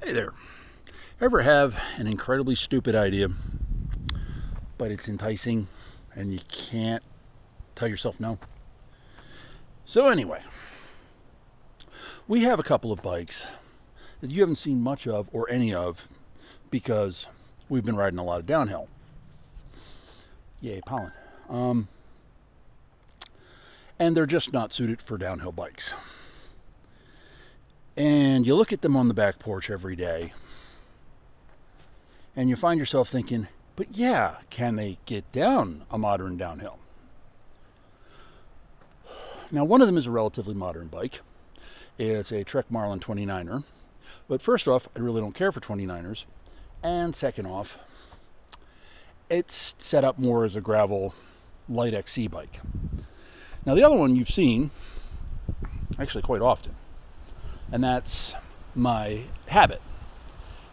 Hey there. Ever have an incredibly stupid idea, but it's enticing and you can't tell yourself no? So anyway, we have a couple of bikes that you haven't seen much of or any of because we've been riding a lot of downhill. Yay, pollen. And they're just not suited for downhill bikes. And you look at them on the back porch every day and you find yourself thinking, but yeah, can they get down a modern downhill? Now, one of them is a relatively modern bike. It's a Trek Marlin 29er. But first off, I really don't care for 29ers. And second off, it's set up more as a gravel light XC bike. Now, the other one you've seen actually quite often, and that's my Habit.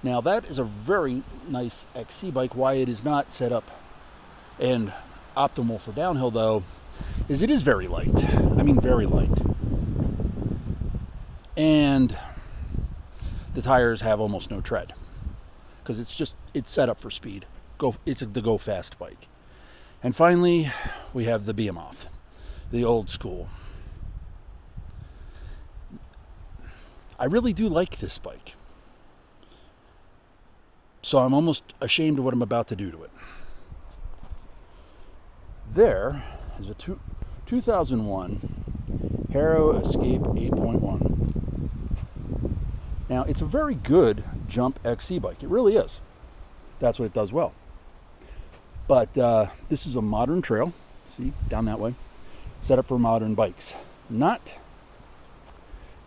Now, that is a very nice XC bike. Why it is not set up and optimal for downhill, though, is it is very light. I mean, very light. And the tires have almost no tread because it's set up for speed. It's the go fast bike. And finally, we have the Behemoth, the old school. I really do like this bike. So I'm almost ashamed of what I'm about to do to it. There is a 2001 Haro Escape 8.1. Now, it's a very good jump XC bike. It really is. That's what it does well. But this is a modern trail. See, down that way. Set up for modern bikes. Not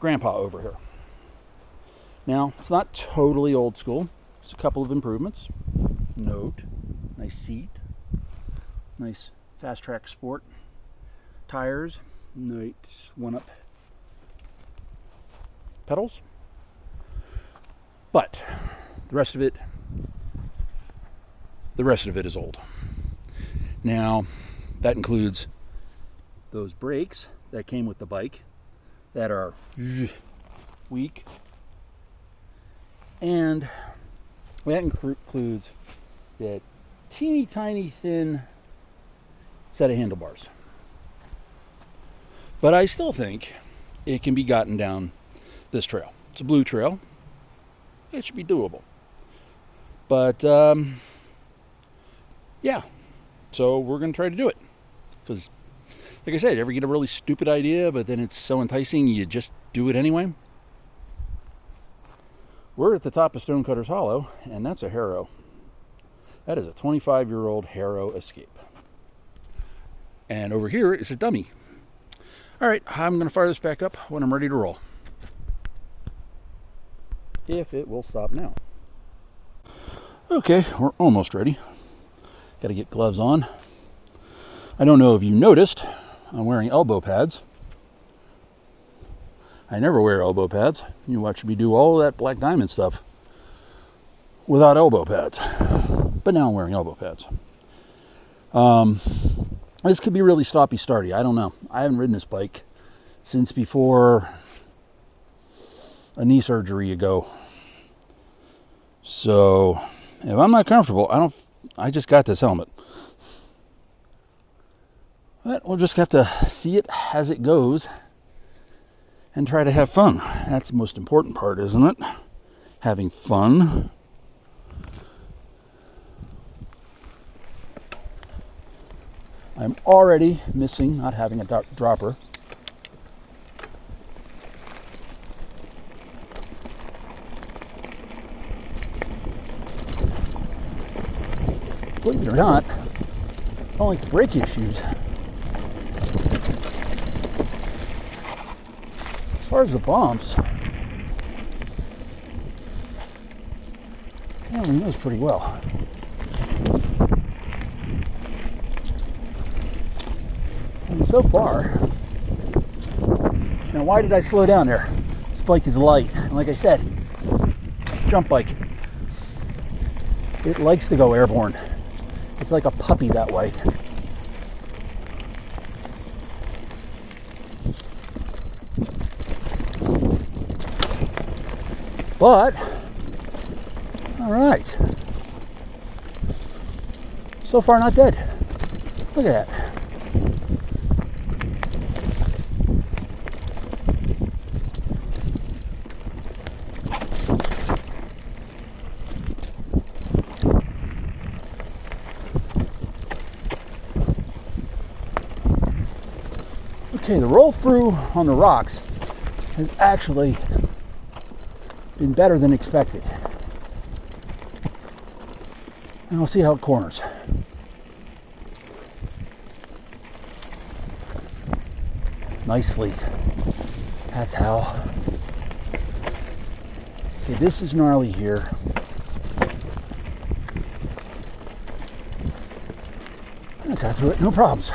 grandpa over here. Now, it's not totally old school. There's a couple of improvements. Note, nice seat, nice Fast Track Sport tires, nice one-up pedals. But the rest of it is old. Now, that includes those brakes that came with the bike that are weak. And that includes that teeny tiny thin set of handlebars. But I still think it can be gotten down this trail. It's a blue trail. It should be doable. But yeah, so we're going to try to do it. Because, like I said, you ever get a really stupid idea, but then it's so enticing, you just do it anyway? We're at the top of Stonecutter's Hollow, and that's a Haro. That is a 25-year-old Haro Escape. And over here is a dummy. All right, I'm going to fire this back up when I'm ready to roll. If it will stop now. Okay, we're almost ready. Got to get gloves on. I don't know if you noticed, I'm wearing elbow pads. I never wear elbow pads. You watch me do all of that Black Diamond stuff without elbow pads. But now I'm wearing elbow pads. This could be really stoppy-starty. I don't know. I haven't ridden this bike since before a knee surgery ago. So if I'm not comfortable, I just got this helmet. But we'll just have to see it as it goes and try to have fun. That's the most important part, isn't it? Having fun. I'm already missing not having a dropper. Believe it or not, I don't like the brake issues. As far as the bumps, it handling those pretty well. And so far, now why did I slow down there? This bike is light, and like I said, jump bike. It likes to go airborne. It's like a puppy that way. But All right. So far, not dead. Look at that. Okay, the roll through on the rocks has actually been better than expected. And we'll see how it corners. Nicely. That's how. Okay, this is gnarly here. I got through it, no problems.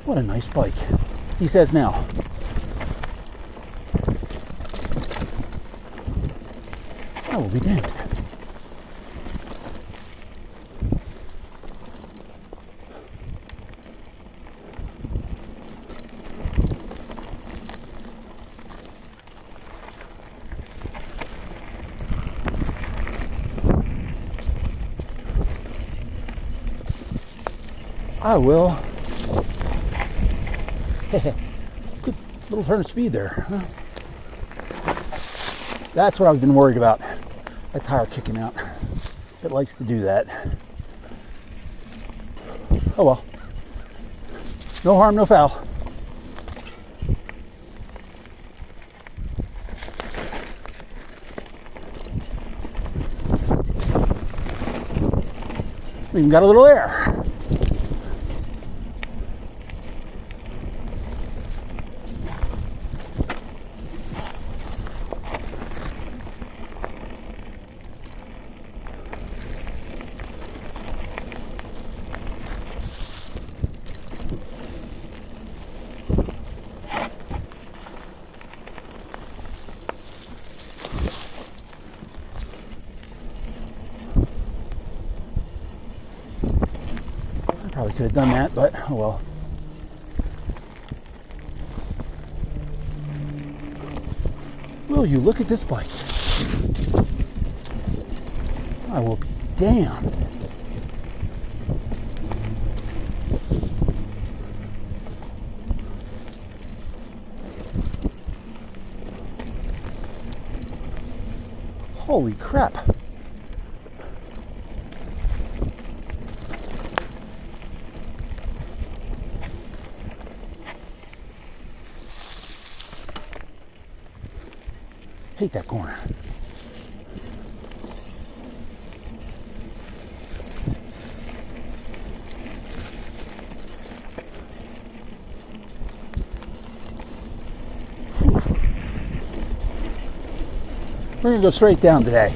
What a nice bike, he says now. I will be damned. I will. Good little turn of speed there. Huh? That's what I've been worried about. That tire kicking out. It likes to do that. Oh well. No harm, no foul. We even got a little air. Probably could have done that, but oh well. Will you look at this bike? I will be damned. Holy crap. Hate that corner. We're gonna go straight down today.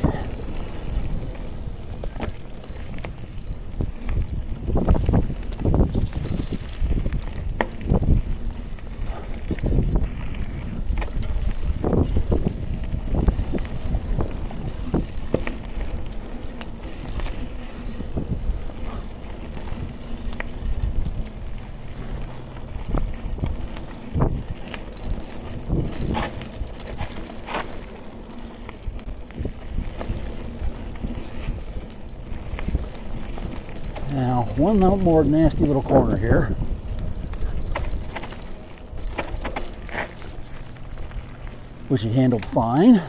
Now, one more nasty little corner here. Which he handled fine.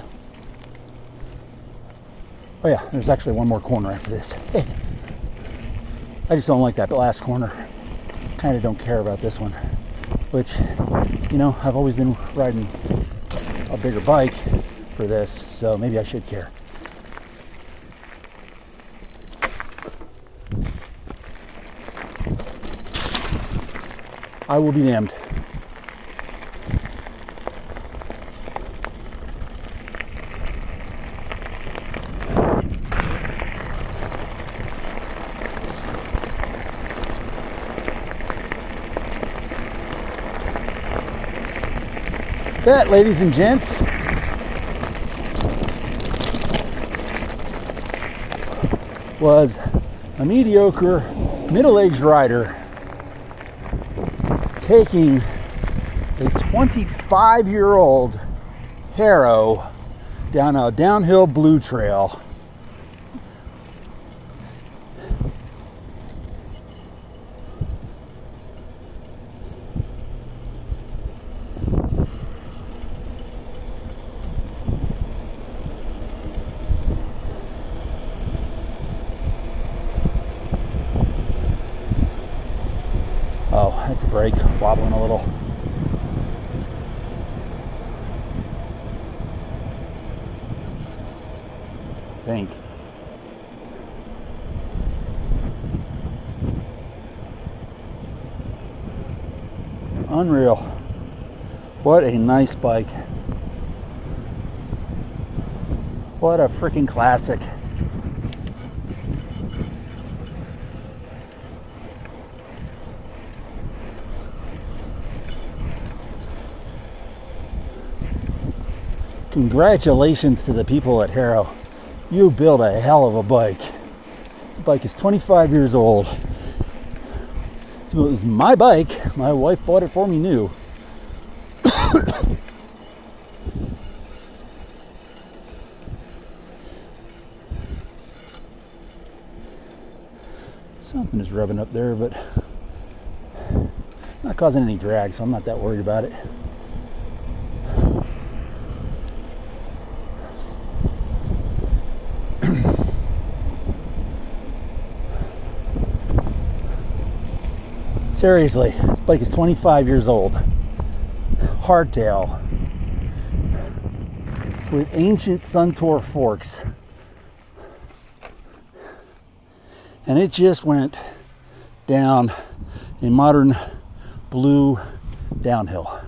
Oh yeah, there's actually one more corner after this. I just don't like that last corner. Kind of don't care about this one. Which, you know, I've always been riding a bigger bike for this, so maybe I should care. I will be damned. That, ladies and gents, was a mediocre middle-aged rider taking a 25-year-old Haro down a downhill blue trail. Oh, that's a brake, wobbling a little. I think. Unreal. What a nice bike. What a freaking classic. Congratulations to the people at Haro. You built a hell of a bike. The bike is 25 years old. So it was my bike. My wife bought it for me new. Something is rubbing up there, but not causing any drag, so I'm not that worried about it. Seriously, this bike is 25 years old. Hardtail with ancient Suntour forks. And it just went down a modern blue downhill.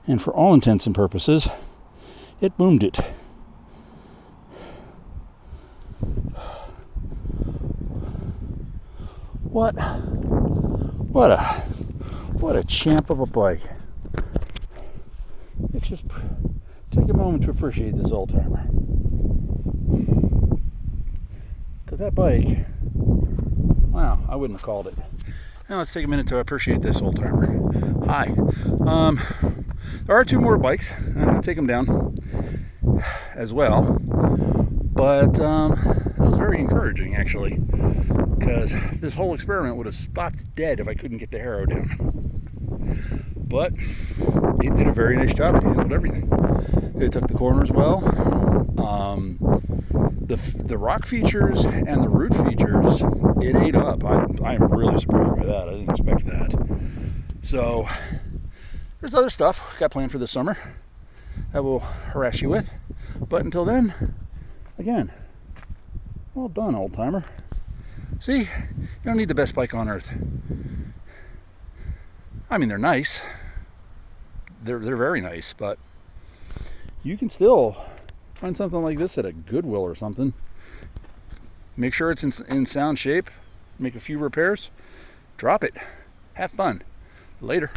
And for all intents and purposes, it boomed it. What a champ of a bike. Let's just take a moment to appreciate this old timer. Because that bike, wow, I wouldn't have called it. Now let's take a minute to appreciate this old timer. Hi. There are two more bikes. I'm going to take them down as well. But it was very encouraging, actually, because this whole experiment would have stopped dead if I couldn't get the Haro down. But it did a very nice job. It handled everything. It took the corners well. The rock features and the root features, it ate up. I'm really surprised by that. I didn't expect that. So there's other stuff got planned for this summer that we'll harass you with. But until then, again, well done, old timer. See, you don't need the best bike on earth. I mean, they're nice. They're very nice, but you can still find something like this at a Goodwill or something. Make sure it's in sound shape. Make a few repairs. Drop it. Have fun. Later.